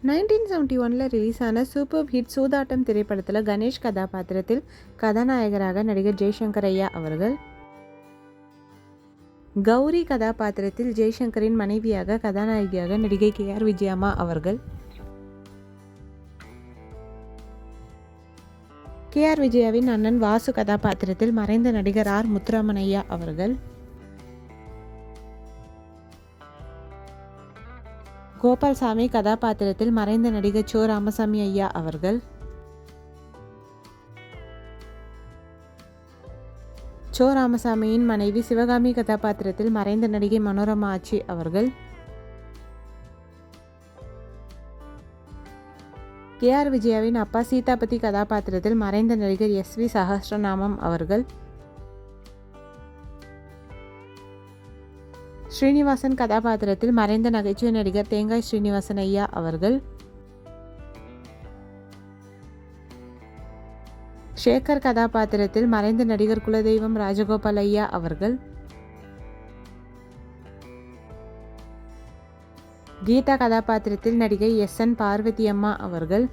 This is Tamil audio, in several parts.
1971 ரிலீஸ் ஆன சூப்பர் ஹிட் சூதாட்டம் திரைப்படத்தில் கணேஷ் கதாபாத்திரத்தில் கதாநாயகராக நடிகர் ஜெய்சங்கர் ஐயா அவர்கள், கௌரி கதாபாத்திரத்தில் ஜெய்சங்கரின் மனைவியாக கதாநாயகியாக நடிகை KR விஜயம்மா அவர்கள், KR விஜயாவின் அண்ணன் வாசு கதாபாத்திரத்தில் மறைந்த நடிகர் R முத்துராமன் ஐயா அவர்கள், கோபால்சாமி கதாபாத்திரத்தில் மறைந்த நடிகர் சோ ராமசாமி ஐயா அவர்கள், சோ ராமசாமியின் மனைவி சிவகாமி கதாபாத்திரத்தில் மறைந்த நடிகை மனோரமா ஆச்சி அவர்கள், KR விஜயாவின் அப்பா சீதாபதி கதாபாத்திரத்தில் மறைந்த நடிகர் SV சஹஸ்ரநாமம் அவர்கள், ஸ்ரீனிவாசன் கதாபாத்திரத்தில் மறைந்த நகைச்சுவை நடிகர் தேங்காய் ஸ்ரீனிவாசன் ஐயா அவர்கள், சேகர் கதாபாத்திரத்தில் மறைந்த நடிகர் குலதெய்வம் ராஜகோபால் ஐயா அவர்கள், கீதா கதாபாத்திரத்தில் நடிகை SN பார்வதி அம்மா அவர்கள்,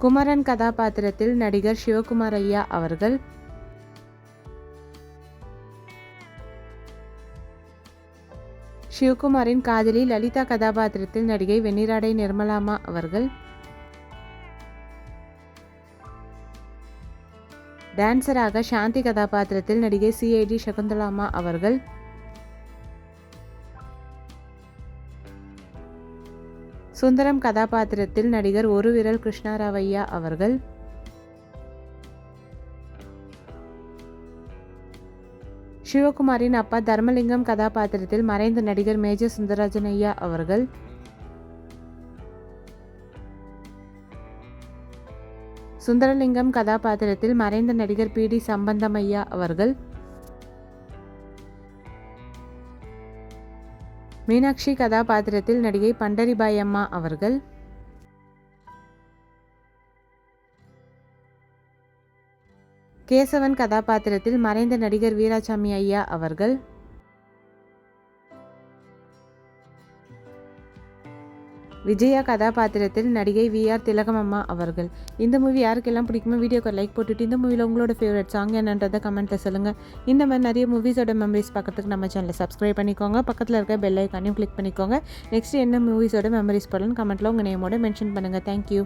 குமரன் கதாபாத்திரத்தில் நடிகர் சிவகுமார் ஐயா அவர்கள், சிவகுமாரின் காதலி லலிதா கதாபாத்திரத்தில் நடிகை வெண்ணிராடை நிர்மலாமா அவர்கள், டான்சராக சாந்தி கதாபாத்திரத்தில் நடிகை CID சகுந்தலாமா அவர்கள், சுந்தரம் கதாபாத்திரத்தில் நடிகர் ஒரு விரல் கிருஷ்ணராவையா அவர்கள், சிவகுமாரின் அப்பா தர்மலிங்கம் கதாபாத்திரத்தில் மறைந்த நடிகர் மேஜர் சுந்தரராஜன் ஐயா அவர்கள், சுந்தரலிங்கம் கதாபாத்திரத்தில் மறைந்த நடிகர் PD சம்பந்தம் ஐயா அவர்கள், மீனாட்சி கதாபாத்திரத்தில் நடிகை பண்டரிபாய் அம்மா அவர்கள், கேசவன் கதாபாத்திரத்தில் மறைந்த நடிகர் வீராசாமி ஐயா அவர்கள், விஜயா கதாபாத்திரத்தில் நடிகை VR திலகமம்மா அவர்கள். இந்த மூவி யாருக்கெல்லாம் பிடிக்குமோ வீடியோக்கு லைக் போட்டுட்டு இந்த மூவியில் உங்களோட ஃபேவரட் சாங் என்னன்றதை கமெண்ட்டில் சொல்லுங்கள். இந்த மாதிரி நிறைய மூவிஸோட மெமரிஸ் பார்க்கறதுக்கு நம்ம சேனலை சப்ஸ்கிரைப் பண்ணிக்கோங்க. பக்கத்தில் இருக்க பெல் ஐக்கானையும் கிளிக் பண்ணிக்கோங்க. நெக்ஸ்ட் என்ன மூவிஸோட மெமரிஸ் போடலாம்னு கமெண்ட்டில் உங்கள் நேமோட மென்ஷன் பண்ணுங்கள். தேங்க்யூ.